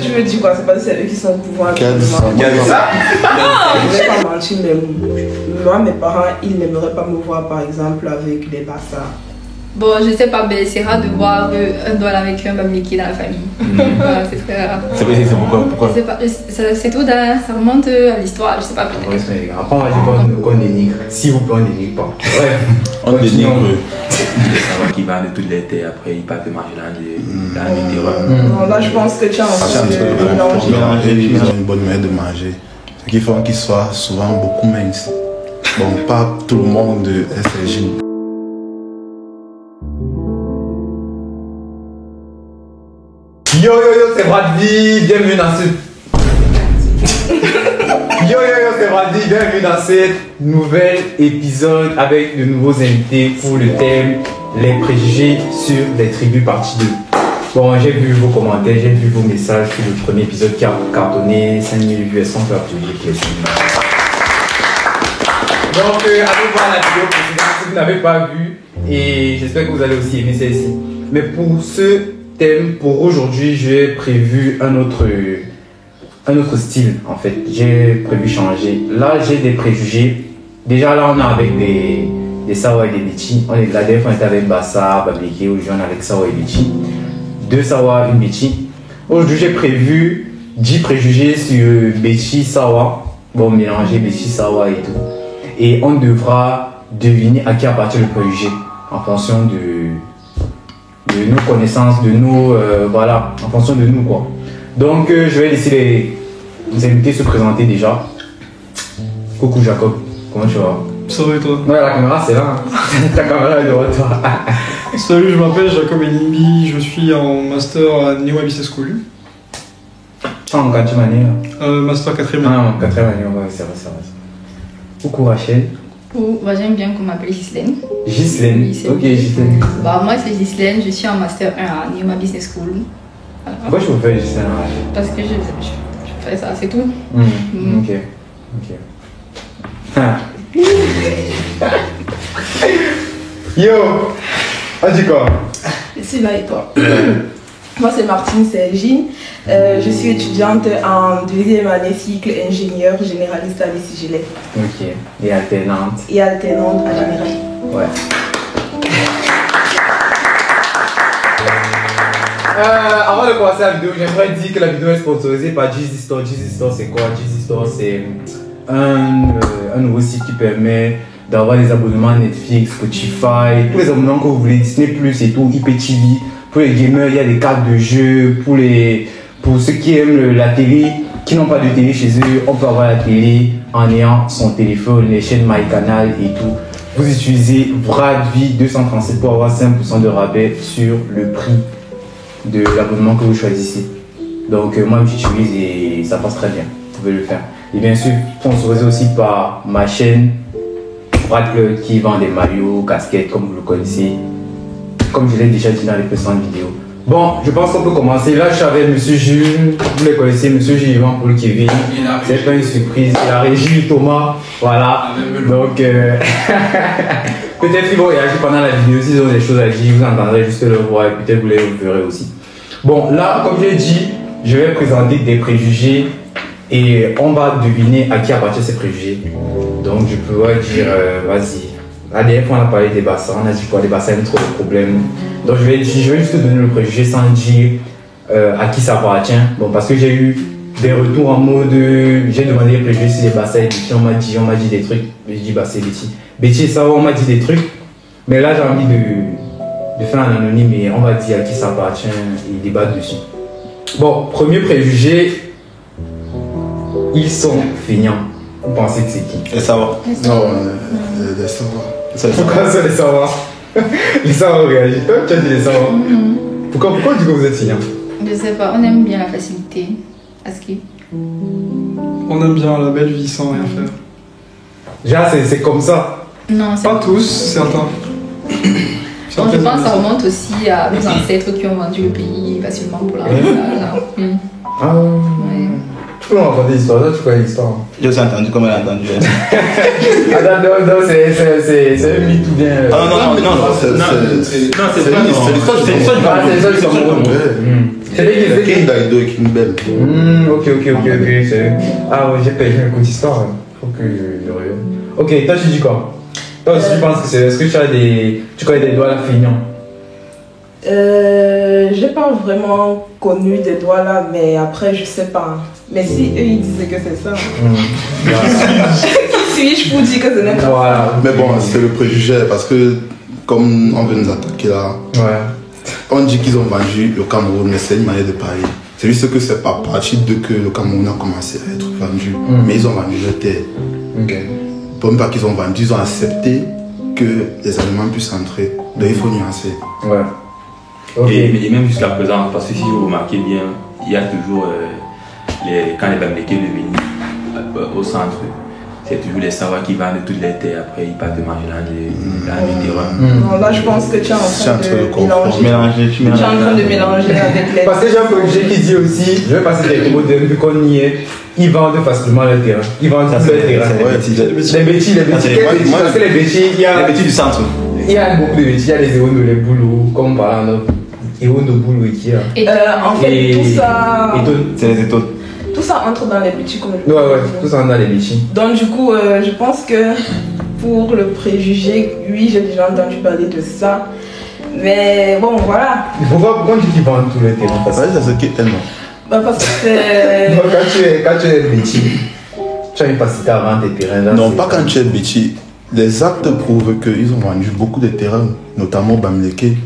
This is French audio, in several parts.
Tu me dis quoi? C'est pas celles qui sont au pouvoir. Non, je vais pas mentir, mais moi, mes parents, ils n'aimeraient pas me voir par exemple avec des bastards. Bon, je sais pas, mais c'est rare de voir un doigt avec un bamiki dans la famille. Voilà, c'est très rare. C'est pourquoi? Je sais pas, c'est tout, ça remonte à l'histoire, je sais pas. Ouais, après, moi, j'ai pas qu'on dénigre. S'il vous plaît, on dénigre pas. Bref, on dénigre. Qui va de toutes les terres, après il part manger dans les terreurs. Non, là, je pense que tu as un peu mélangé. Ils ont une bonne manière de manger. Ce qui fait qu'ils soient souvent beaucoup minces. Bon, pas tout le monde est SRJ. Yo, c'est Brady, bienvenue dans ce... Yo, c'est Brady, bienvenue dans cet nouvel épisode avec de nouveaux invités pour le thème les préjugés sur les tribus partie 2. Bon, j'ai vu vos commentaires, j'ai vu vos messages sur le premier épisode qui a cartonné 5000 vues. Est-ce qu'on peut applaudir les films? Donc, allez voir la vidéo précédente si vous n'avez pas vu et j'espère que vous allez aussi aimer celle-ci. Mais pour ce thème, pour aujourd'hui, j'ai prévu un autre style en fait. J'ai prévu changer. Là, j'ai des préjugés. Déjà, là, on est avec des Sawa et des Betty. La dernière fois, on était avec Bassa, Babliké, aujourd'hui, on est avec Sawa et Betty. 2 Sawa, une Betty. Aujourd'hui, j'ai prévu 10 préjugés sur Betty, Sawa. Bon, mélanger Betty, Sawa et tout. Et on devra deviner à qui appartient le préjugé en fonction de nos connaissances, de nos voilà, en fonction de nous quoi. Donc je vais laisser les invités se présenter déjà. Coucou Jacob, comment tu vas? Ça va et toi? Ouais, la caméra c'est là, hein. Ta caméra est devant toi. Salut, je m'appelle Jacob Enimbi, je suis en master à New Business School. Tu es en 4e année là? Master 4e année. Ah, 4e année, ouais, c'est vrai. Coucou Rachel. Moi j'aime bien qu'on m'appelle Ghislaine. Ghislaine, oui, ok Ghislaine. Bah, moi c'est Ghislaine, je suis en Master 1 à New Business School. Voilà. Pourquoi je vous fais Ghislaine Rachel? Parce que je fais ça, c'est tout. Ok. Yo, on dit quoi? Je suis là et toi? Moi, c'est Martine Sergine. Je suis étudiante en 2e année cycle ingénieur généraliste à l'ICGLEC. Ok. Et alternante? Et alternante à général. Ouais. Avant de commencer la vidéo, j'aimerais dire que la vidéo est sponsorisée par Jesus Store. Jesus Store, c'est quoi? Jesus Store, c'est un nouveau site qui permet d'avoir des abonnements Netflix, Spotify, tous les abonnements que vous voulez, Disney Plus et tout, IPTV. Pour les gamers, il y a des cartes de jeu. Pour ceux qui aiment la télé, qui n'ont pas de télé chez eux, on peut avoir la télé en ayant son téléphone, les chaînes MyCanal et tout. Vous utilisez Bradvi 237 pour avoir 5% de rabais sur le prix de l'abonnement que vous choisissez. Donc moi j'utilise et ça passe très bien. Vous pouvez le faire. Et bien sûr, sponsorisé aussi par ma chaîne Bradclub qui vend des maillots, casquettes comme vous le connaissez. Comme je l'ai déjà dit dans les précédentes vidéos. Bon, je pense qu'on peut commencer. Là, je suis avec Monsieur Jules. Vous les connaissez, Monsieur Jules Yvan pour le Kevin. C'est pas une surprise. La régie Thomas. Voilà. Donc, peut-être qu'ils vont réagir pendant la vidéo. S'ils ont des choses à dire, vous entendrez juste le voir et peut-être vous les verrez aussi. Bon, là, comme j'ai dit, je vais présenter des préjugés et on va deviner à qui appartient ces préjugés. Donc, je peux dire, vas-y. La dernière fois on a parlé des bassins, on a dit quoi, les bassins ont trop de problèmes. Donc je vais juste te donner le préjugé sans dire à qui ça appartient. Bon, parce que j'ai eu des retours en mode, j'ai demandé les préjugés sur les bassins et Betty, on m'a dit des trucs. J'ai dit bah c'est Betty. Betty ça va, on m'a dit des trucs. Mais là j'ai envie de faire un anonyme et on va dire à qui ça appartient et débattre dessus. Bon, premier préjugé, ils sont feignants. Vous pensez que c'est qui? Les Sawa. Non, les Sawa. Pourquoi ça, les Sawa? Les Sawa réagissent. Tu as dit les Sawa. Pourquoi tu dis que vous êtes feignant? Je sais pas, on aime bien la facilité. Est-ce que... On aime bien la belle vie sans rien faire. Déjà, c'est comme ça. Non, c'est pas tous, certains. Bon, je pense que ça remonte aussi à nos ancêtres qui ont vendu le pays facilement pour la Ah ouais. Tu peux raconter l'histoire, tu connais l'histoire. Je vous ai entendu comme elle a entendu. Attends, non, c'est un mythe ou bien. Ah non, c'est l'histoire du C'est lui qui faisait King Daido et King Bell. Ok. Ah ouais, j'ai perdu une courte histoire. Faut que je revienne. Ok, toi tu dis quoi? Toi aussi tu penses que c'est. Est-ce que tu as des. Tu connais des Douala feignants? J'ai pas vraiment connu des Douala, mais après je sais pas. Mais si eux ils disaient que c'est ça. Qui suis-je pour dire que ce n'est pas Voilà. Mais bon, c'est le préjugé parce que, comme on veut nous attaquer là, Ouais. on dit qu'ils ont vendu le Cameroun, mais c'est une manière de parler. C'est juste que c'est pas à partir de que le Cameroun a commencé à être vendu. Mais ils ont vendu leur terre. Ok. Pas même pas qu'ils ont vendu, ils ont accepté que les Allemands puissent entrer. Donc il faut nuancer. Ouais. Ok. Et même jusqu'à présent, parce que si vous remarquez bien, il y a toujours, quand les Bamileke viennent au centre, c'est toujours les Sawa qui vendent toutes les terres, après ils partent manger dans les terrains. Non, là je pense que tu es en train de mélanger. Tu es en train de mélanger avec les. Parce que j'ai un projet qui dit aussi, je vais passer des mots de vu qu'on y est, ils vendent facilement le terrain. Ils vendent tous le terrain. Les bêtis. Parce que les bêtis, il y a. Les bêtis du centre. Il y a beaucoup de bêtis, il y a les Ewondo, les Boulou, comme par là, Ewondo, Boulou et qui a. En fait, tout ça. C'est les étoiles. Tout ça entre dans les petits comme Ouais, tout ça dans les bêtis. Donc du coup, je pense que pour le préjugé, oui, j'ai déjà entendu parler de ça. Mais bon, voilà. Pourquoi on dit qu'ils vendent tout le terrain? C'est ce qui est non. Bah, parce que c'est. Donc, quand tu es bêtis, tu as une facilité à vendre tes terrains. Là, Non, pas quand tu es Béchi. Les actes prouvent qu'ils ont vendu beaucoup de terrains, notamment Bamileke.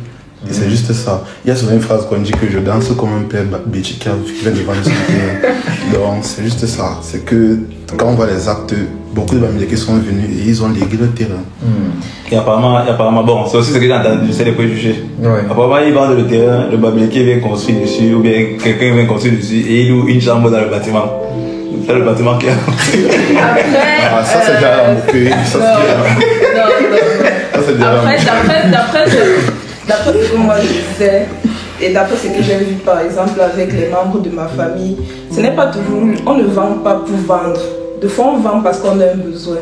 Et c'est juste ça. Il y a souvent une phrase qu'on dit que je danse comme un père Béchi qui vient de vendre son terrain. Donc c'est juste ça. C'est que quand on voit les actes, beaucoup de Bamileke sont venus et ils ont légué le terrain. Et apparemment, bon, c'est aussi ce que j'ai entendu, c'est les préjugés. Ouais. Apparemment, ils vendent le terrain, le Bamileke vient construire dessus, ou bien quelqu'un vient construire dessus, et il loue une chambre dans le bâtiment. C'est le bâtiment qui a construit. Après. Ah, ça c'est déjà un moquerie. Ça c'est déjà un moquerie. D'après ce que moi je sais, et d'après ce que j'ai vu par exemple avec les membres de ma famille, ce n'est pas toujours, on ne vend pas pour vendre. De fois on vend parce qu'on a un besoin.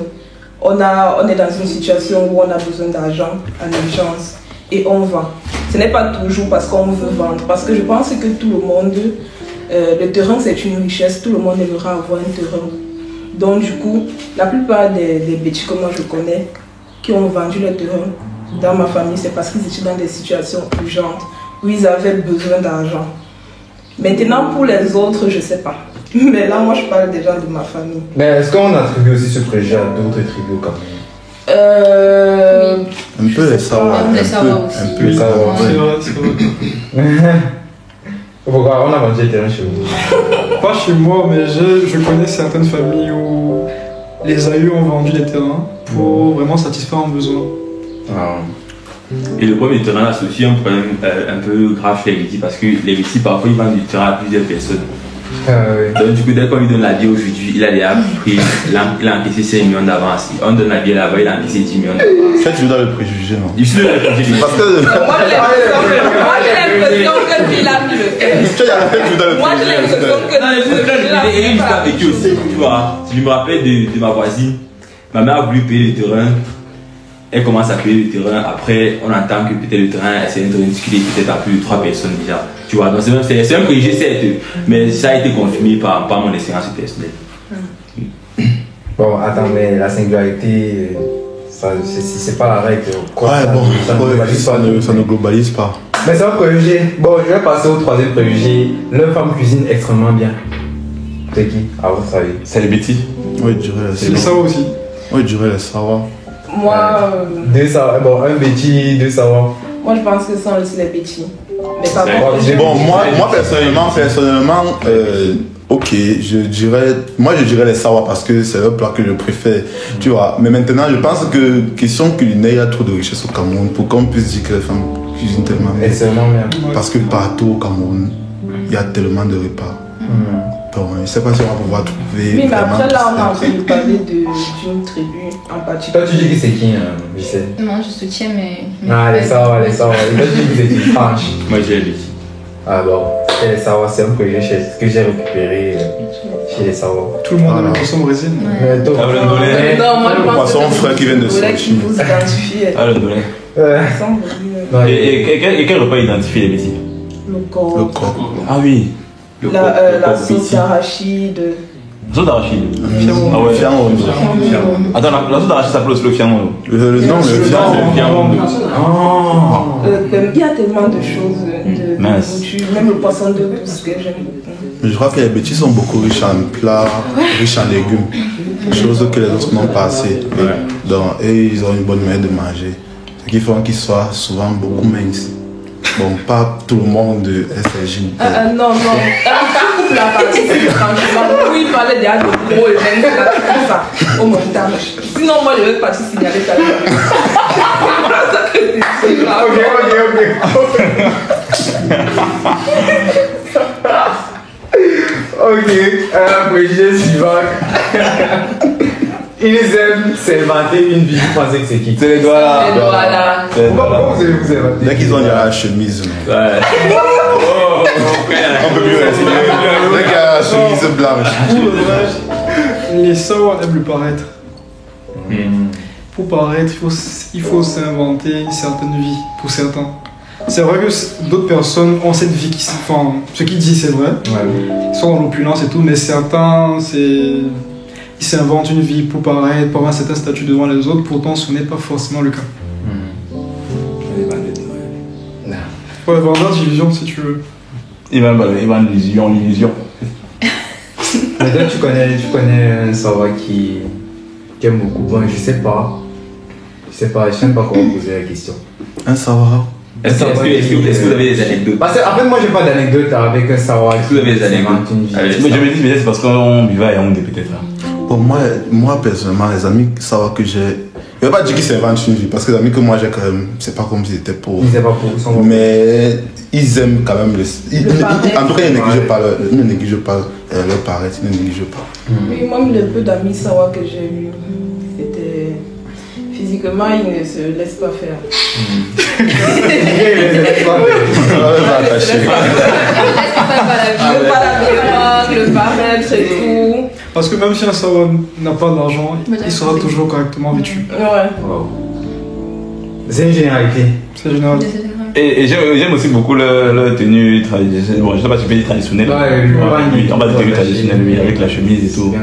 On est dans une situation où on a besoin d'argent en urgence et on vend. Ce n'est pas toujours parce qu'on veut vendre, parce que je pense que tout le monde, le terrain c'est une richesse, tout le monde aimera avoir un terrain. Donc du coup, la plupart des bêtis que moi je connais qui ont vendu le terrain dans ma famille, c'est parce qu'ils étaient dans des situations urgentes où ils avaient besoin d'argent. Maintenant, pour les autres, je ne sais pas. Mais là, moi, je parle déjà de ma famille. Mais est-ce qu'on attribue aussi ce préjugé à d'autres tribus quand même? Un peu les Sawa. Les Sawa aussi. Un peu les Sawa. C'est vrai. Pourquoi on a vendu des terrains chez vous? Pas chez moi, mais je connais certaines familles où les aïeux ont vendu des terrains pour vraiment satisfaire un besoin. Et le premier terrain, c'est aussi un problème un peu grave chez les Bétis parce que les Bétis, parfois, ils vendent du terrain à plusieurs personnes. Oui. Donc, du coup, dès qu'on lui donne la vie aujourd'hui, il a déjà pris, il a encaissé 5 millions d'avance. On donne la vie là-bas, il a encaissé 10 millions d'avance. Ça, tu veux dans le préjugé, non? Je suis dans le préjugé. Parce que. Moi, j'ai l'impression que lui, il a mis le cœur. Tu as dans le Moi, j'ai l'impression que Et il a vécu aussi, tu vois. Je me rappelle de ma voisine. Ma mère a voulu payer le terrain. Elle commence à payer le terrain. Après, on entend que peut-être le terrain, c'est un terrain discuté peut-être à plus de 3 personnes déjà. Tu vois, donc c'est un préjugé, certes, mais ça a été confirmé par mon expérience personnelle. Bon, attends, mais la singularité, c'est pas la règle. Ouais, bon, ça ne globalise pas. Mais c'est un préjugé. Bon, je vais passer au troisième préjugé. Leur femme cuisine extrêmement bien. C'est qui, à votre avis? C'est les bêtis. Oui, je dirais les C'est les Sawa aussi. Oui, je dirais les Sawa. moi, Deux Sawa, bon, un Béti, deux Sawa. moi, je pense que ce sont aussi les bêtis. Mais pas Bon, moi personnellement, ok, je dirais les Sawa parce que c'est le plat que je préfère, tu vois. Mais maintenant, je pense que question culinaire, il y a trop de richesse au Cameroun pour qu'on puisse dire que les femmes cuisinent tellement bien. Extrêmement bien. Parce que partout au Cameroun, il y a tellement de repas. Bon, je ne sais pas si on va pouvoir trouver. Oui, mais vraiment après là, on a certains. entendu parler d'une tribu en particulier. Toi, tu dis que c'est qui, je sais. Non, je soutiens, mais. Ah, les Sawa, les Sawa. Et toi, tu dis que vous étiez franche. Moi, j'ai les Bétis. Ah bon, et les Sawa, c'est un préjugé que j'ai récupéré chez les Sawa. Tout le monde aime le poisson brésil. Mais toi, Non, moi je Le pense poisson que frais qui vient de vous voulez qu'ils vous identifient. Ah, le dolé. Ensemble, Et quel repas identifie les bêtis? le corps, Ah oui. la sauce d'arachide. La sauce d'arachide. Ah ouais. Fiamon. Attends, la sauce d'arachide s'appelle aussi le fiamon. Le fiamon. Il y a tellement de choses de nourriture, même le poisson de douce que j'aime beaucoup. Je crois que les bêtis sont beaucoup riches en plats, riches en légumes. Chose que les autres n'ont pas assez. Donc, et ils ont une bonne manière de manger. Ce qui fait qu'ils soient souvent beaucoup minces. Bon, pas tout le monde SRJ. Non. La partie, c'est franchement, oui, il parlait déjà de gros et même ça. Oh mon dame. Sinon, moi, je vais partir signaler ta vie. Ok, préjugé suivant. Ils aiment s'inventer une vie. Vous pensez que c'est qui? C'est les doigts là. Pourquoi vous allez vous inventer? Dès qu'ils ont la chemise. Ouais. On peut plus respirer. Dès qu'il y a la chemise blanche. Les sawas aiment le paraître. Pour paraître, il faut s'inventer une certaine vie pour certains. C'est vrai que d'autres personnes ont cette vie qui... Enfin, ce qu'ils disent c'est vrai. Ils sont dans l'opulence et tout, mais certains, ils s'inventent une vie pour paraître, pour avoir un certain statut devant les autres, pourtant ce n'est pas forcément le cas. Pour la vendeur d'illusion si tu veux. Il va l'illusion. Mais toi, tu connais un savoir qui aime beaucoup. Bon, je sais pas, je sais pas comment poser la question. Un savoir. Est-ce que vous avez des anecdotes? Parce qu'en fait, moi, j'ai pas d'anecdote avec un savoir. Est-ce que vous avez des anecdotes? Mais je me dis peut-être c'est parce qu'on buvait et on est peut-être là. Pour moi personnellement, les amis savoir que j'ai... Je ne vais pas dire qu'ils s'inventent une vie, parce que les amis que moi j'ai quand même, c'est pas comme s'ils étaient pauvres. Ils étaient pas pauvres, mais ils aiment quand même en tout cas, ils ne négligent pas leur paraître, ils ne négligent pas. Oui, moi, le peu d'amis savoir que j'ai eu, c'était... Physiquement, ils ne se laissent pas faire. Le paraître et tout. Parce que même si un savoir n'a pas d'argent, il sera toujours correctement vêtu. Ouais. C'est une généralité. C'est général. Et j'aime aussi beaucoup leur tenue traditionnelle. Bon, je sais pas si tu peux dire traditionnelle. On va dire tenue traditionnelle, oui, avec la chemise et tout.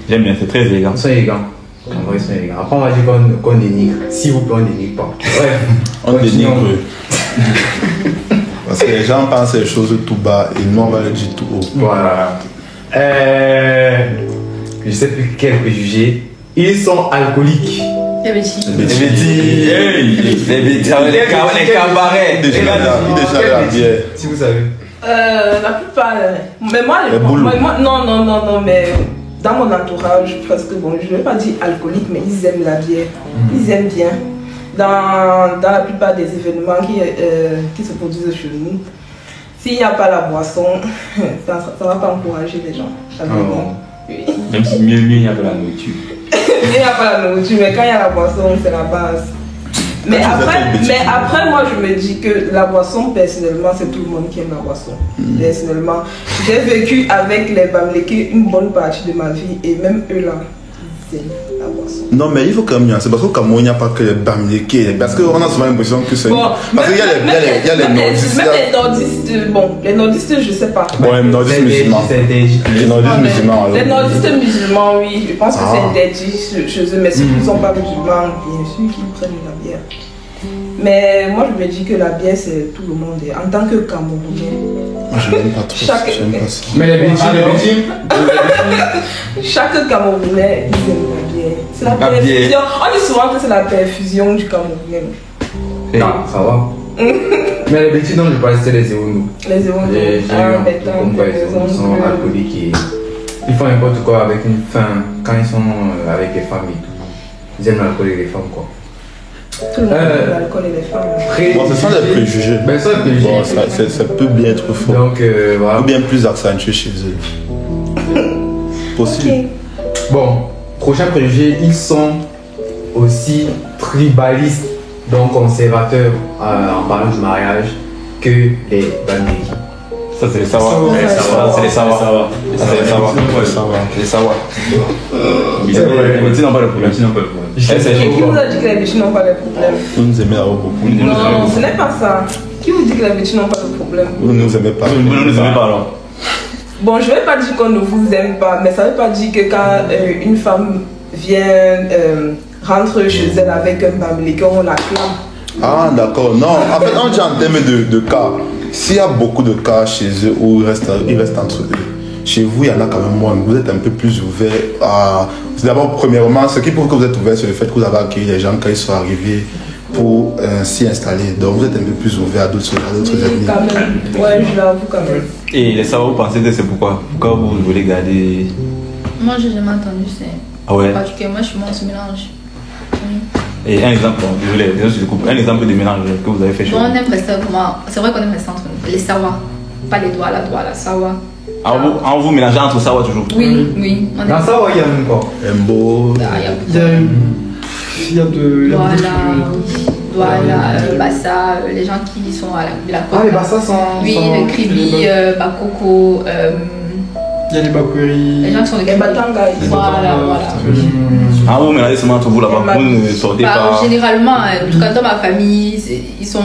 J'aime bien, c'est très élégant. Ils sont élégants. En vrai, ils sont élégants. Après, on va dire qu'on dénigre. S'il vous plaît, on dénigre pas. Bref. On dénigre. Parce que les gens pensent les choses tout bas et nous on va les dire tout haut. Voilà. Je sais plus quel préjugé. Ils sont alcooliques. Les bêtises. Les cabarets. Déjà la bière. Si vous savez. La plupart. Mais moi, non, mais dans mon entourage, presque, bon, je ne vais pas dire alcoolique, mais ils aiment la bière. Ils aiment bien. Dans la plupart des événements qui se produisent chez nous, s'il n'y a pas la boisson, ça ne va pas encourager les gens. Oui. Même si mieux il n'y a pas la nourriture. Il n'y a pas la nourriture, mais quand il y a la boisson, c'est la base. Mais après, moi, je me dis que la boisson, personnellement, c'est tout le monde qui aime la boisson. Personnellement, j'ai vécu avec les Bamileke une bonne partie de ma vie, et même eux là, ils aiment la boisson. Non, mais il faut quand même nuancer, parce qu'au Cameroun, il n'y a pas que les Bamileke. Parce qu'on a souvent l'impression que c'est... Bon, parce qu'il y a les nordistes. Même les nordistes, bon, les nordistes, je sais pas. Bon, les nordistes musulmans. Les nordistes musulmans, alors. Les nordistes musulmans, oui, je pense que c'est interdit chez eux, mais ceux qui ne sont pas musulmans, bien sûr, qu'ils prennent la bière. Mais moi, je me dis que la bière, c'est tout le monde. Et en tant que Camerounais, moi, je n'aime pas trop. J'aime pas ça. Mais les bêtises, chaque Camerounais, ils aiment la bière. C'est la perfusion. On dit souvent que c'est la perfusion du Camerounais. Non, ça va. Mais les bêtises, non, je parle, c'était les zéros. Les zéros, j'ai comme quoi ils sont alcooliques et ils font n'importe quoi avec une faim quand ils sont avec les femmes et tout. Ils aiment l'alcool et les femmes, quoi. Tout le monde aime l'alcool et les femmes. Bon, ce sont des préjugés. Ben, ça, des préjugés. Bon, ça peut bien être faux. Donc, voilà. Ou bien plus accentué chez eux. Possible. Okay. Bon, prochain préjugé, ils sont aussi tribalistes, donc conservateurs en parlant du mariage, que les Bamileke. Ça, c'est les savoirs. C'est les savoirs. C'est les savoirs. Les bêtises n'ont pas de problème. Et qui vous a dit que les bêtises n'ont pas de problème? Vous nous aimez avoir beaucoup. Non, ce n'est pas ça. Qui vous dit que les Bétis n'ont pas de problème? Vous ne nous aimez pas. Vous ne nous aimez pas alors. Bon, je vais pas dire qu'on ne vous aime pas, mais ça veut pas dire que quand une femme vient rentre chez elle avec un bamileke, on la clame. Ah d'accord, non. En fait, on dit en termes de cas. S'il y a beaucoup de cas chez eux où ils restent entre eux, chez vous, il y en a quand même moins. Vous êtes un peu plus ouvert à... D'abord, premièrement, ce qui prouve que vous êtes ouvert, c'est le fait que vous avez accueilli les gens quand ils sont arrivés pour s'y installer. Donc, vous êtes un peu plus ouvert à d'autres Oui, ethnies. quand même. Ouais, je l'avoue quand même. Et les Sawa, vous pensez que c'est pourquoi? Pourquoi vous voulez garder... Moi, j'ai jamais entendu ça. Ah ouais. Parce que moi, je suis moi, on se mélange. Oui. Et un exemple, bon, désolé, je coupe. Un exemple de mélange que vous avez fait chez Bon, vous. on aime rester vraiment. C'est vrai qu'on aime rester entre nous. Les Sawa. Pas les doigts, la Sawa. Vous mélangez entre Sawa toujours? Oui, oui. On aime. Dans ça, il y a même quoi? Mbo. Il y a de... Voilà, Bassa, les gens qui sont à la côte. Ah, les Bassa sont. Oui, le Kribi, Bakoko, Il y a les Bakweri. les gens qui sont de Les Batanga. Voilà. Ah, vous mélangez seulement entre vous là-bas. Vous ne sortez pas. Généralement, en tout cas dans ma famille, ils sont.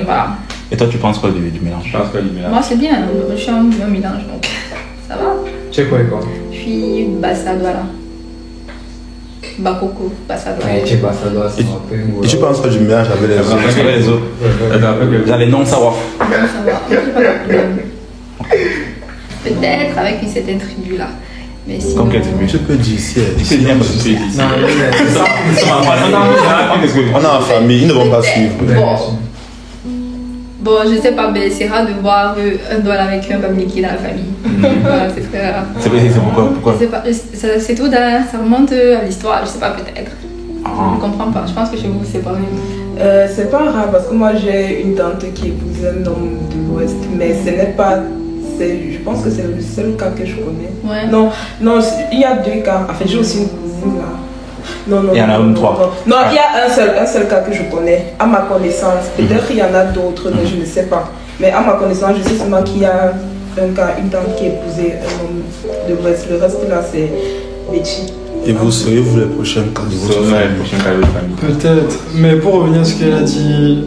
Voilà. Et toi, tu penses quoi du mélange? Je pense pas du mélange. Moi, c'est bien, je suis un mélange, donc ça va. Tu sais quoi, quoi? Je suis Bassa, voilà. Bakoko, Bassa, voilà. Ouais, tu sais pas, ça doit se rappeler. Et tu penses pas du mélange avec les autres? Avec les autres. Vous avez les non-Sawa. Ça va, j'ai pas de problème. Peut-être avec une certaine tribu là. Mais sinon. Comme quelle tribu? Tu peux dire ici. Tu peux dire un peu de suite. Non, On est en famille, ils ne vont pas suivre. Bon, je sais pas, mais c'est rare de voir un douala avec un bamileke dans la famille. Voilà, c'est très rare. C'est pourquoi? Je sais pas, c'est tout, ça remonte à l'histoire, je sais pas, peut-être. Je comprends pas, je pense que chez vous c'est pareil. C'est pas rare parce que moi j'ai une tante qui épouse un homme de l'Ouest, mais ce n'est pas. Je pense que c'est le seul cas que je connais. Ouais. Non, il y a deux cas. En fait, j'ai aussi une cousine là. Non. Il y en a trois. Non, il y a un seul cas que je connais, à ma connaissance. Peut-être il y en a d'autres, mais je ne sais pas. Mais à ma connaissance, je sais seulement qu'il y a un cas, une tante qui a épousé un homme de l'Ouest. Le reste là, c'est Betty. Et vous seriez-vous les prochains cas de votre Sûrement famille? le prochain cas de votre famille. Peut-être. Mais pour revenir à ce qu'elle a dit,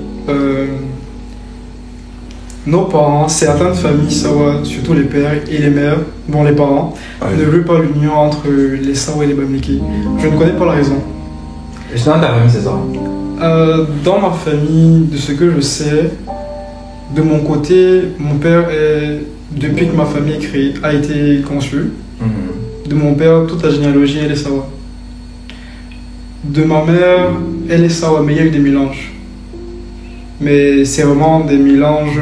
nos parents, certaines familles Sawa, surtout les pères et les mères, bon les parents, ne veulent pas l'union entre les Sawa et les Bamileke. Je ne connais pas la raison. Et dans ta famille, c'est ça? Dans ma famille, de ce que je sais, de mon côté, mon père est, depuis que ma famille a été conçue, de mon père, toute la généalogie, elle est Sawa. De ma mère, elle est Sawa, mais il y a eu des mélanges. Mais c'est vraiment des mélanges.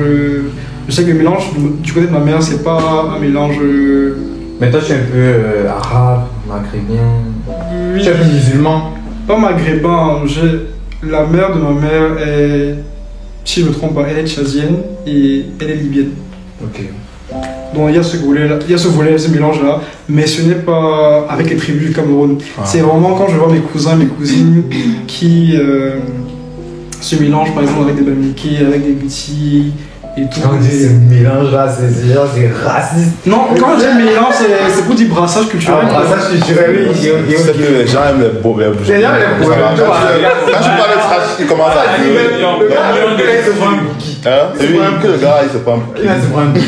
Je sais que le mélange du côté de ma mère, c'est pas un mélange. Mais toi, tu es un peu arabe, maghrébin. Oui. Tu es un peu musulman. Pas maghrébin. La mère de ma mère est, si je ne me trompe pas, elle est tchadienne et elle est libyenne. Ok. Donc il y a ce volet, ce mélange-là, mais ce n'est pas avec les tribus du Cameroun. C'est vraiment quand je vois mes cousins, mes cousines qui se mélangent par exemple avec des Bamileke, avec des Biti et tout. Quand on dit ce mélange là, c'est raciste. Non, quand je dis mélange, c'est pour dire brassage culturel. Brassage culturel, oui. C'est que les gens aiment les beaux. Les gens aiment les beaux. Quand tu parles de trash, ils commencent à dire. Le gars, il se prend un bouki. C'est même que le gars, il se prend un bouki. Il se prend un bouki.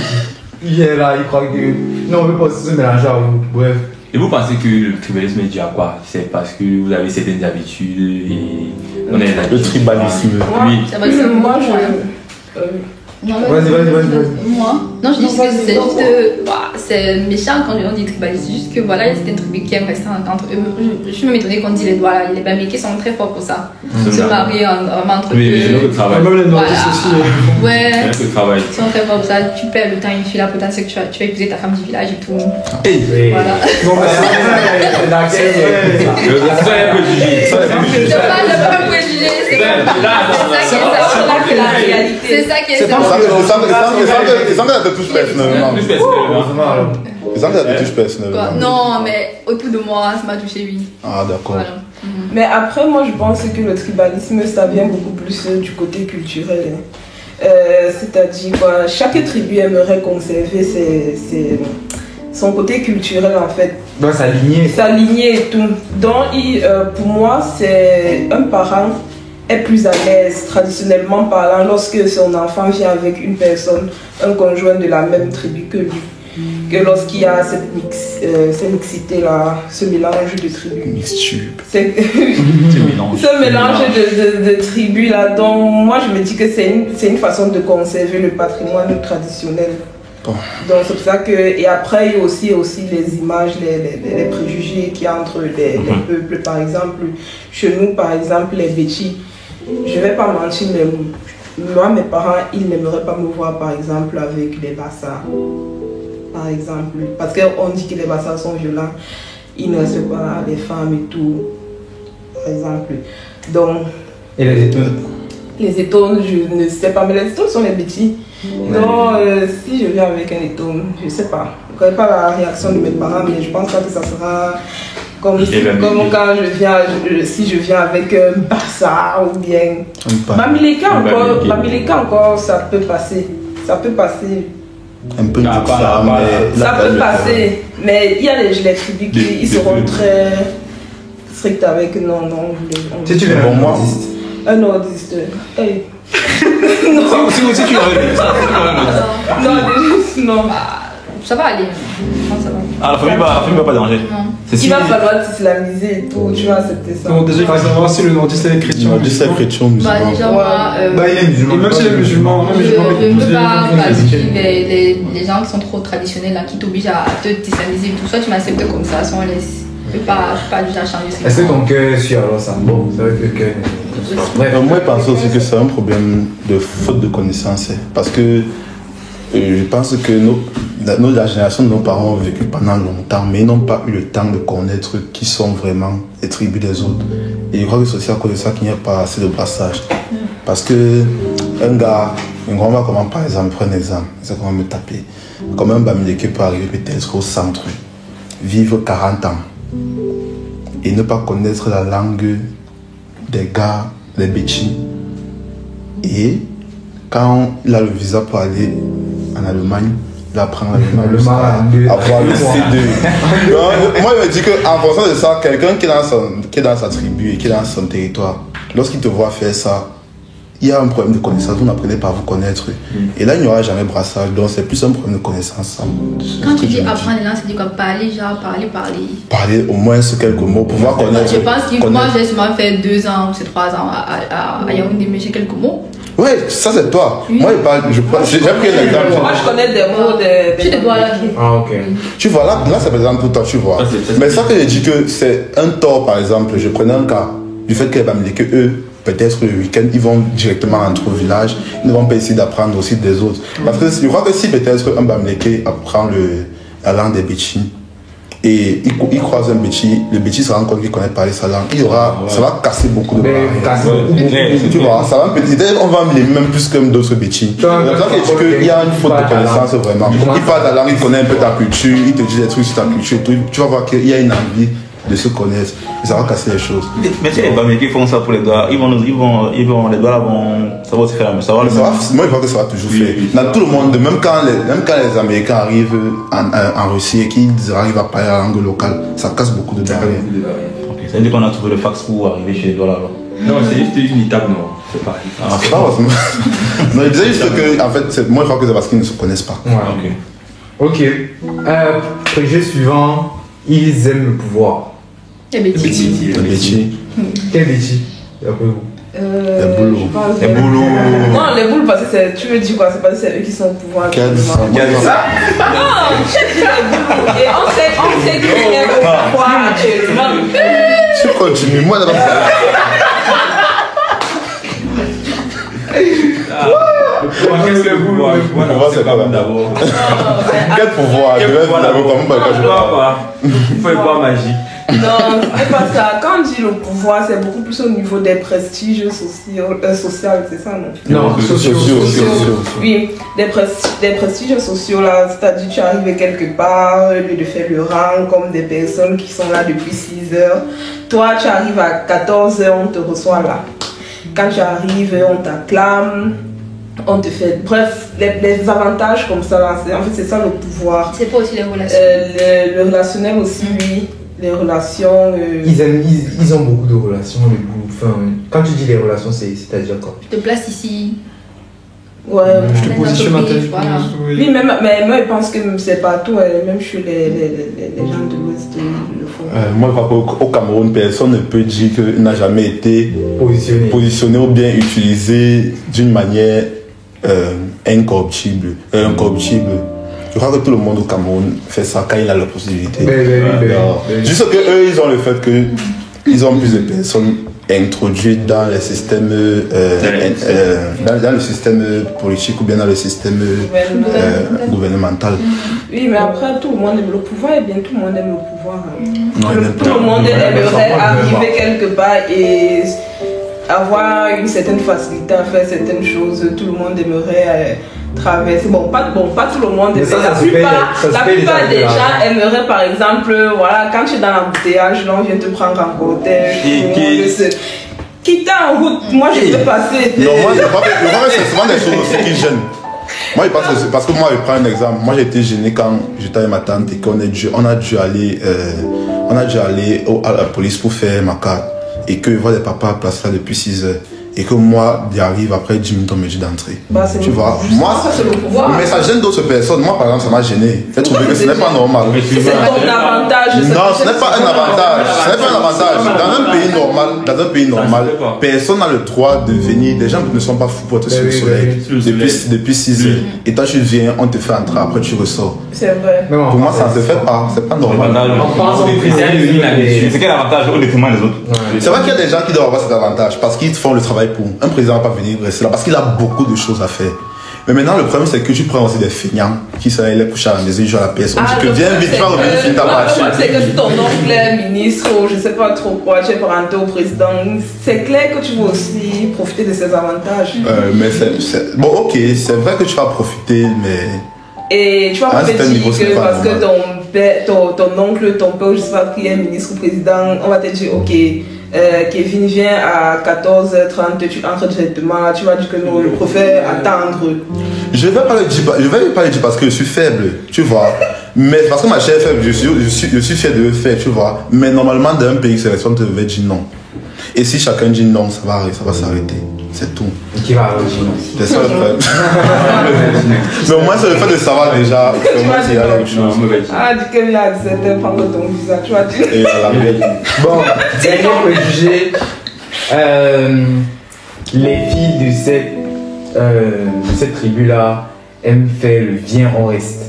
Il est là, il croit que. Non, on veut pas se mélanger à vous. Bref. Et vous pensez que le tribalisme est dû à quoi? C'est parce que vous avez certaines habitudes et on est Le tribalisme. Oui. Ça va être Moi, Non, Vas-y. Moi non, je dis que c'est juste. C'est méchant quand on dit tribalisme. C'est juste que voilà, il y a certaines tribus qui aiment rester entre eux. Je suis même étonnée qu'on dit les doigts là. Les Bamileke sont très forts pour ça. Se marier entre eux. Oui, c'est notre travail. Même les nordistes aussi. Ouais. C'est notre travail. Ils sont très forts pour ça. Tu perds le temps, une fille là, peut-être que tu vas épouser ta femme du village et tout. Oui. Voilà. Non, mais C'est laquelle Ça est un peu jugé. C'est pas un préjugé, c'est ça qui est ça. Ils semblent que ça te touche personnellement. Plus personnellement. Ils semblent que ça te touche personnellement. Non, mais autour de moi, ça m'a touché, oui. Ah, d'accord. Voilà. Mais après, moi, je pense que le tribalisme, ça vient beaucoup plus du côté culturel. C'est-à-dire, chaque tribu aimerait conserver son côté culturel, en fait. Donc, s'aligner. S'aligner et tout. Donc, pour moi, c'est un parent est plus à l'aise, traditionnellement parlant, lorsque son enfant vient avec une personne, un conjoint de la même tribu que lui, que lorsqu'il y a cette mixité-là, ce mélange de tribus. Ce mélange de tribus-là, donc moi je me dis que c'est une façon de conserver le patrimoine traditionnel. Bon. Donc c'est pour ça que, et après il y a aussi les images, les préjugés qu'il y a entre les peuples. Par exemple, chez nous par exemple les Béchis, je ne vais pas mentir, mais moi mes parents ils n'aimeraient pas me voir par exemple avec les Bassas, par exemple, parce qu'on dit que les Bassas sont violents, ils ne respectent pas les femmes et tout, par exemple. Donc, et les étoiles? Les étoiles, je ne sais pas, mais les étoiles sont les Béchis. Donc, si je viens avec un étone, je ne sais pas. Je ne connais pas la réaction de mes parents, mais je pense pas que ça sera comme quand si je viens avec un Bassa ou bien. Bamileka encore, ça peut passer. Ça peut passer. Un peu de ça, mais ça peut passer. Mais il y a les tribus qui seront très stricts avec non. Si tu veux pour moi. Un nordiste. Hey. Non. Si tu non. Ça va aller. Ça va. Ah, la famille va pas déranger. Il va falloir t'islamiser et tout, tu vas accepter ça. Donc déjà, il faut savoir si le nordiste est chrétien. Le nordiste est chrétien, musulman. Déjà, moi, il est musulman. Et même si les musulmans, je ne peux pas les gens qui sont trop traditionnels, là, qui t'obligent à t'islamiser et tout ça, tu m'acceptes comme ça, sans laisse. Je ne peux pas déjà changer ce. Est-ce que ton cœur est sûr alors ça? Bon, c'est vrai que le cœur. Bref, moi je pense aussi que c'est un problème de faute de connaissance. Parce que je pense que la génération de nos parents ont vécu pendant longtemps, mais ils n'ont pas eu le temps de connaître qui sont vraiment les tribus des autres. Et je crois que c'est aussi à cause de ça qu'il n'y a pas assez de brassage. Parce que un gars, on va comment par exemple, prendre un exemple, c'est comment me taper. Comme un Bamileke peut arriver peut-être au centre, vivre 40 ans et ne pas connaître la langue des gars, des Béchis. Et quand il a le visa pour aller en Allemagne, il apprend l'allemand, avoir le C2. Moi je me dis qu'en fonction de ça, quelqu'un qui est dans sa tribu et qui est dans son territoire, lorsqu'il te voit faire ça, il y a un problème de connaissance, vous n'apprenez pas à vous connaître. Et là, il n'y aura jamais brassage, donc c'est plus un problème de connaissance. Quand tu dis apprendre les langues, c'est quoi? Parler, genre parler. Parler au moins ce quelques mots, pouvoir connaître. Je pense que moi, j'ai souvent fait 2 ans ou 3 ans à Yaoundé, mais j'ai quelques mots. Ouais, ça c'est toi. Oui. Moi, j'ai pris un exemple. Moi, je connais des mots Tu te dois là. Ah, ok. Tu vois, là c'est par exemple pour toi, tu vois. Mais ça que je dis que c'est un tort, par exemple, je prenais un cas du fait qu'elle va me dire que eux, peut-être le week-end, ils vont directement entre au village, ils ne vont pas essayer d'apprendre aussi des autres. Parce que je crois que si peut-être un Bamileke apprend la langue des Béchis et il croise un Béchi, le Béchi se rend compte qu'il connaît parler sa langue, ça va casser beaucoup de barrières. Tu vois, ça va peut-être, on va les même plus que d'autres Béchis. C'est pour ça qu'il y a une faute de connaissance vraiment. Il parle ta langue, il connaît un peu ta culture, il te dit des trucs sur ta culture et tout. Tu vas voir qu'il y a une envie de se connaître et ça va casser les choses. Mais si les Bamileke font ça pour les doigts, les doigts là vont, ça va aussi faire la même chose. Moi je vois que ça va toujours faire. Dans tout le monde, même quand les Américains arrivent en Russie et qu'ils arrivent à parler la langue locale, ça casse beaucoup de barrières. Ok, ça veut dire qu'on a trouvé le fax pour arriver chez les doigts là. Non, c'est juste une étape, non. C'est pareil. C'est pas non, il disait juste que, en fait, moi je crois que c'est parce qu'ils ne se connaissent pas. Ouais, ok. Préjugé suivant, ils aiment le pouvoir. Les Béchis. Quel Béchis d'après vous? Les boulots. Les boulots. Non, les boules, parce que tu veux dire quoi? C'est parce que c'est eux qui sont au pouvoir. Quel Non, et on sait qui est au pouvoir actuellement. Tu continues, moi d'abord. Qu'est-ce que le pouvoir? C'est pas mal d'abord. Quel pouvoir? Il faut le pouvoir magique. Non, c'est pas ça. Quand on dit le pouvoir, c'est beaucoup plus au niveau des prestiges sociaux, c'est ça, non? Non, sociaux. Oui, des prestiges sociaux, là, c'est-à-dire tu arrives quelque part, au lieu de faire le rang comme des personnes qui sont là depuis 6 heures. Toi, tu arrives à 14 heures, on te reçoit là. Quand tu arrives, on t'acclame. On te fait, bref, les avantages comme ça, là, en fait c'est ça le pouvoir. C'est pas aussi les relations. Le relationnel aussi, oui. les relations. Ils ont beaucoup de relations. Enfin, quand tu dis les relations, c'est-à-dire quoi? Je te place ici. Ouais, Je te positionne à telle voilà. place. Oui, mais moi, je pense que c'est partout, même chez les gens de l'Ouest le font. Moi, par rapport au Cameroun, personne ne peut dire qu'il n'a jamais été positionné ou bien utilisé d'une manière incorruptible. Je crois que tout le monde au Cameroun fait ça quand il a la possibilité. Juste qu'eux, ils ont le fait qu'ils ont plus de personnes introduites dans le système dans le système politique ou bien dans le système gouvernemental. Oui, mais après, tout le monde aime le pouvoir et bien tout le monde aime le pouvoir. Tout le monde aimerait arriver quelque part et avoir une certaine facilité à faire certaines choses. Tout le monde aimerait traverser. Bon, pas tout le monde. La plupart des gens aimeraient, par exemple, voilà, quand tu es dans l'embouteillage, là on vient te prendre en cortège. Quitter en route, moi je peux passer. Non, moi je crois que c'est souvent des choses aussi qui gênent. Moi je pense que parce que moi je prends un exemple. Moi j'ai été gêné quand j'étais avec ma tante et qu'on a dû aller à la police pour faire ma carte. Et que je vois des papas placés là depuis 6 heures. Et que moi, j'y arrive après 10 minutes, on me dit d'entrer. Tu vois, moi, ça c'est le pouvoir. Mais ça gêne d'autres personnes. Moi, par exemple, ça m'a gêné. J'ai trouvé que ce n'est pas normal. C'est ton avantage. Non, ce n'est pas un avantage. Ce n'est pas un avantage. Dans un pays normal, personne n'a le droit de venir. Des gens ne sont pas fous pour être sur le soleil depuis 6 heures. Et toi, tu viens, on te fait entrer, après tu ressors. C'est vrai. Pour moi, ça ne se fait pas. C'est pas normal. C'est quel avantage au détriment des autres? C'est vrai qu'il y a des gens qui doivent avoir cet avantage parce qu'ils font le travail pour. Un président ne va pas venir rester là parce qu'il a beaucoup de choses à faire. Mais maintenant, le problème, c'est que tu prends aussi des feignants qui sont allés coucher à la maison, ils jouent à la PS. On dit que viens vite, tu vas revenir finir ta marche. C'est que si ton oncle est ministre ou je ne sais pas trop quoi, tu es parenté au président, c'est clair que tu vas aussi profiter de ses avantages. Mais bon, ok, c'est vrai que tu vas profiter, mais. Et tu vas pas te dire que parce que ton oncle, ton père, je ne sais pas qui est ministre ou président, on va te dire, ok. Kevin vient à 14h30, tu entres directement, tu vas dire que non, je préfère attendre. Je vais pas le dire parce que je suis faible, tu vois. Mais parce que ma chair est faible, je suis fier de le faire, tu vois. Mais normalement, dans un pays, c'est personne te devait dire non. Et si chacun dit non, ça va s'arrêter. C'est tout. Et qui va dire non? C'est ça le problème. Mais au moins, c'est le fait de savoir déjà. Ah, du coup, là, c'était prendre ton visa, tu vas dire. Et à la vérité. Bon, dernier préjugé. Les filles de cette tribu-là aiment faire le viens, on reste.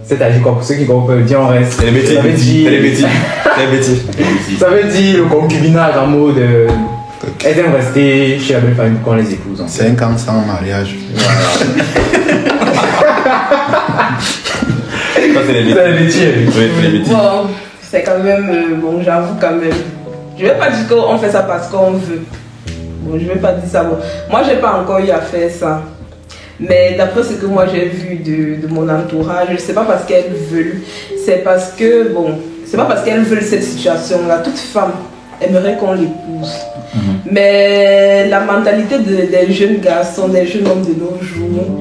C'est-à-dire quoi, pour ceux qui comprennent le viens, on reste. C'est les bêtises. Ça veut dire le concubinage en mode. Elles aiment rester chez la même famille quand on les épouse. 5 ans sans mariage. Ça, c'est les bêtises. Bon, c'est quand même. Bon, j'avoue quand même. Je vais pas dire qu'on fait ça parce qu'on veut. Bon, je vais pas dire ça. Bon. Moi, j'ai pas encore eu à faire ça. Mais d'après ce que moi j'ai vu de mon entourage, c'est pas parce qu'elles veulent. C'est parce que, bon, c'est pas parce qu'elles veulent cette situation-là. Toute femme aimerait qu'on l'épouse. Mais la mentalité des jeunes garçons, des jeunes hommes de nos jours,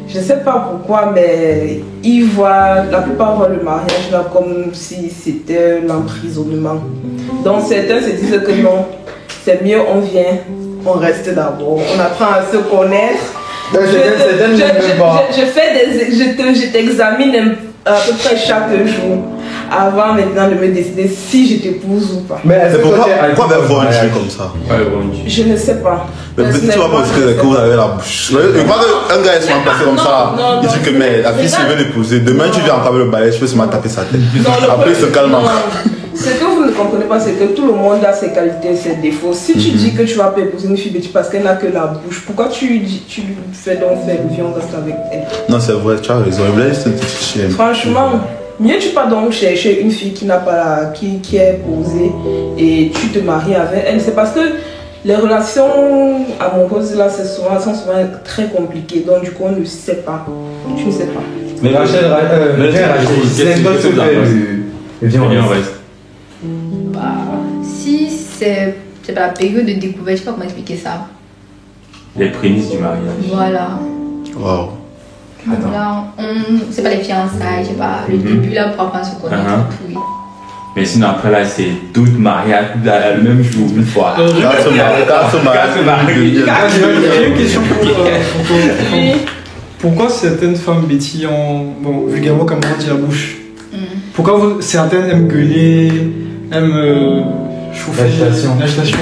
je ne sais pas pourquoi, mais la plupart voient le mariage là comme si c'était l'emprisonnement. Donc certains se disent que non, c'est mieux, on vient, on reste d'abord, on apprend à se connaître. Je t'examine à peu près chaque jour avant maintenant de me décider si je t'épouse ou pas. Mais c'est pourquoi avoir un jeu comme ça? Je ne sais pas. Mais peut-être tu vas pas aussi que vous avez la bouche. Je crois qu'un gars est souvent placé comme ça. Il dit que mais la fille, si je veux l'épouser, demain tu viens encore avec le balai, je peux seulement taper sa tête. Après il se calme encore. Ce que vous ne comprenez pas, c'est que tout le monde a ses qualités et ses défauts. Si tu dis que tu vas pas épouser une fille parce qu'elle n'a que la bouche, pourquoi tu lui fais donc faire le viande reste avec elle? Non, c'est vrai, tu as raison. Franchement, mieux tu pars donc chercher une fille qui n'a pas qui est posée et tu te maries avec elle. C'est parce que les relations amoureuses là sont souvent très compliquées. Donc du coup on ne sait pas. Tu ne sais pas. Mais Rachel, le viens on reste. Si c'est pas la période de découverte, je sais pas comment expliquer ça. Les prémices du mariage. Voilà. Wow. Là, c'est pas les fiançailles, je sais pas, le début là pour apprendre à se connaître. Oui. Mais sinon, après là, c'est d'autres mariages, le même jour, une fois. J'ai une question pour toi. Pourquoi certaines femmes Betty vulgairement comme on dit la bouche? Pourquoi certaines aiment gueuler, aiment chauffer l'agitation?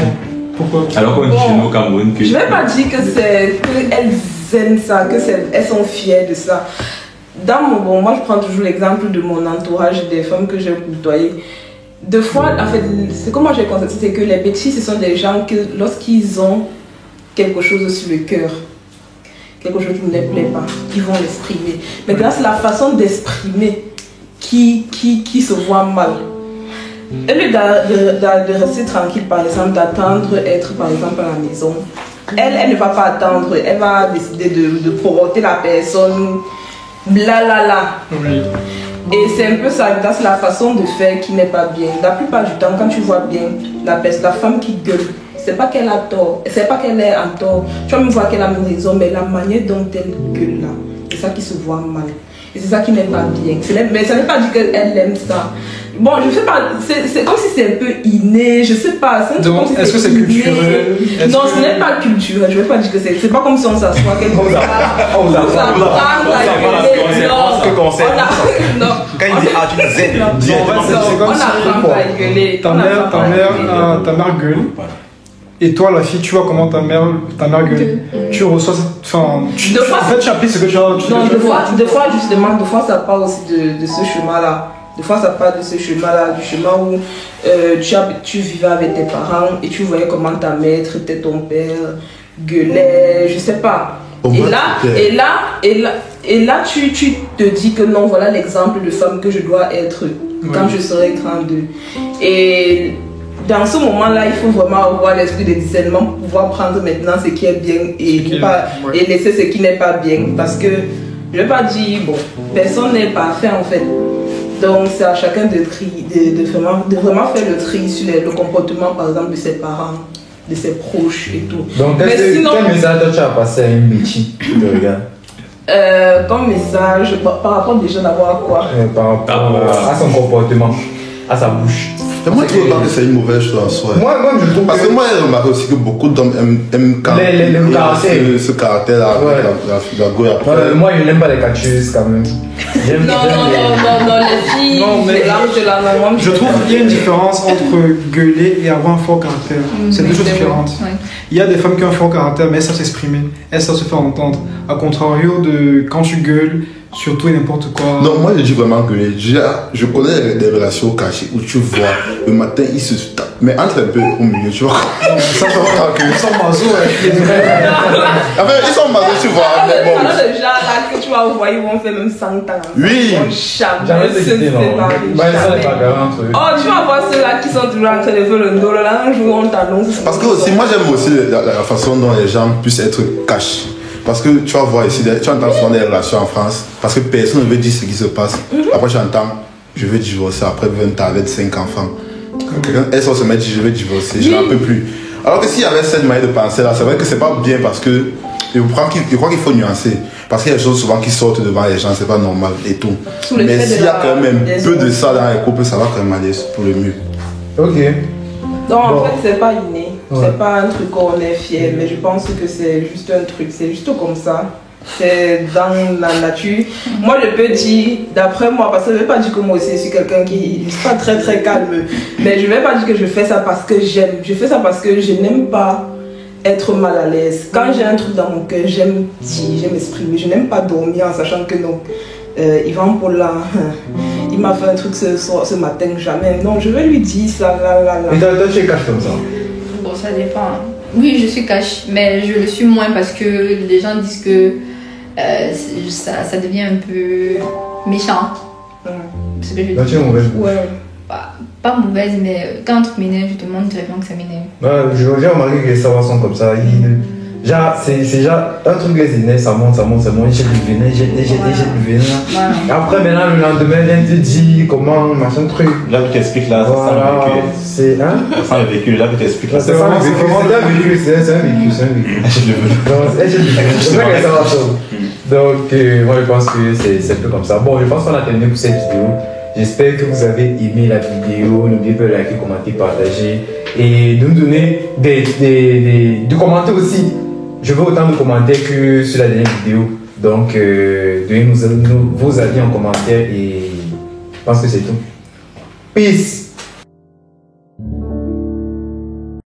Pourquoi? Alors qu'on dit chez nous au Cameroun que... Je ne vais pas dire qu'elles aiment ça, qu'elles sont fières de ça. Moi je prends toujours l'exemple de mon entourage, des femmes que j'ai côtoyées. Deux fois, en fait, ce que moi j'ai constaté, c'est que les Betty, ce sont des gens que lorsqu'ils ont quelque chose sur le cœur, quelque chose qui ne les plaît pas, ils vont l'exprimer. Maintenant, c'est la façon d'exprimer qui se voit mal. Au lieu de rester tranquille, par exemple, d'attendre être par exemple à la maison, elle ne va pas attendre, elle va décider de provoquer la personne, blablabla. Oui. Et c'est un peu ça, c'est la façon de faire qui n'est pas bien. La plupart du temps, quand tu vois bien la femme qui gueule, c'est pas qu'elle a tort, c'est pas qu'elle est en tort. Tu vas me voir qu'elle a raison, mais la manière dont elle gueule là, c'est ça qui se voit mal. Et c'est ça qui n'est pas bien. Mais ça ne veut pas dire qu'elle aime ça. Bon, je sais pas, c'est comme si c'est un peu inné, je sais pas. Donc, est-ce que c'est culturel? Non, ce n'est pas culturel, je ne vais pas dire que c'est pas comme si on s'assoit quelque chose. On ta mère gueule. Et toi, la fille, tu vois comment ta mère gueule. Tu reçois cette. En fait, tu appliques ce que tu as. Non, deux fois, justement, deux fois, ça part aussi de ce chemin-là. Des fois, ça part de ce chemin-là, du chemin où tu vivais avec tes parents et tu voyais comment ta mère traitait ton père, gueulait, je sais pas. Et là, tu te dis que non, voilà l'exemple de femme que je dois être quand je serai grande. Et dans ce moment-là, il faut vraiment avoir l'esprit de discernement pour pouvoir prendre maintenant ce qui est bien et laisser ce qui n'est pas bien. Parce que je ne vais pas dire, bon, personne n'est parfait en fait. Donc c'est à chacun de vraiment faire le tri sur le comportement par exemple de ses parents, de ses proches et tout. Donc quel message tu as passé à une Betty qui te regarde? Comme message, par rapport déjà d'abord à quoi? Par rapport à son comportement, à sa bouche. Mais moi, je trouve pas que c'est une mauvaise chose en soi. Moi, je trouve. Parce que moi, j'ai remarqué aussi que beaucoup d'hommes aiment quand ce caractère-là, la go après. Moi, je n'aime pas les catcheuses quand même. Non, les filles, je trouve qu'il y a une différence entre gueuler et avoir un fort caractère. C'est deux choses différentes. Il y a des femmes qui ont un fort caractère, mais elles savent s'exprimer, elles savent se faire entendre. A contrario de quand tu gueules, surtout et n'importe quoi. Non, moi je dis vraiment gueuler. Je connais des relations cachées où tu vois, le matin ils se tapent, mais entre un peu au milieu, tu vois. Ça va tranquille. Ils sont maso, enfin, ils sont maso, tu vois. Alors déjà là que tu vas voir, ils vont faire même 100 ans. Oui. Jamais se séparer. Oh, tu vas voir ceux-là qui sont toujours en train de faire le dos, là, un jour on t'annonce. Parce que aussi, moi j'aime aussi la façon dont les gens puissent être cachés. Parce que tu vas voir ici, tu entends souvent des relations en France, parce que personne ne veut dire ce qui se passe. Après, j'entends, je veux divorcer, après 20 ans avec 5 enfants. Elles sont se mettre, je veux divorcer, je n'en peux plus. Alors que s'il y avait cette manière de penser là, c'est vrai que c'est pas bien parce que je crois qu'il faut nuancer. Parce qu'il y a des choses souvent qui sortent devant les gens, c'est pas normal et tout. Mais s'il y a quand même un peu de ça dans les couples, ça va quand même aller pour le mieux. Ok. Non, en fait, c'est pas inné. C'est pas un truc où on est fier, mais je pense que c'est juste un truc, c'est juste comme ça. C'est dans la nature. Moi, je peux dire, d'après moi, parce que je ne vais pas dire que moi aussi je suis quelqu'un qui n'est pas très très calme, mais je ne vais pas dire que je fais ça parce que j'aime. Je fais ça parce que je n'aime pas être mal à l'aise. Quand j'ai un truc dans mon cœur, j'aime dire, j'aime exprimer. Je n'aime pas dormir en sachant que non. Yvan Paula, il m'a fait un truc ce matin, jamais. Non, je vais lui dire ça, là. Et toi, tu es cash comme ça? Bon, ça dépend. Oui, je suis cash, mais je le suis moins parce que les gens disent que ça devient un peu méchant. C'est ce que je dis. Tu es mauvaise? Ouais. Pas mauvaise, mais quand un truc m'énerve, je te demande directement que ça m'énerve. J'ai remarqué que les savants sont comme ça. C'est déjà un truc les énerve, ça monte, ils jettent du venin, du venin. Et après, maintenant, le lendemain, vient te dire comment, machin truc. Là, tu t'expliques là, voilà. C'est ça le vécu. Là, tu t'expliques là. C'est un vécu. Donc, moi, je pense que c'est un peu comme ça. Bon, je pense qu'on a terminé pour cette vidéo. J'espère que vous avez aimé la vidéo. N'oubliez pas de liker, commenter, partager et de nous donner de commenter aussi. Je veux autant de commentaires que sur la dernière vidéo. Donc, donnez-nous vos avis en commentaire et je pense que c'est tout. Peace!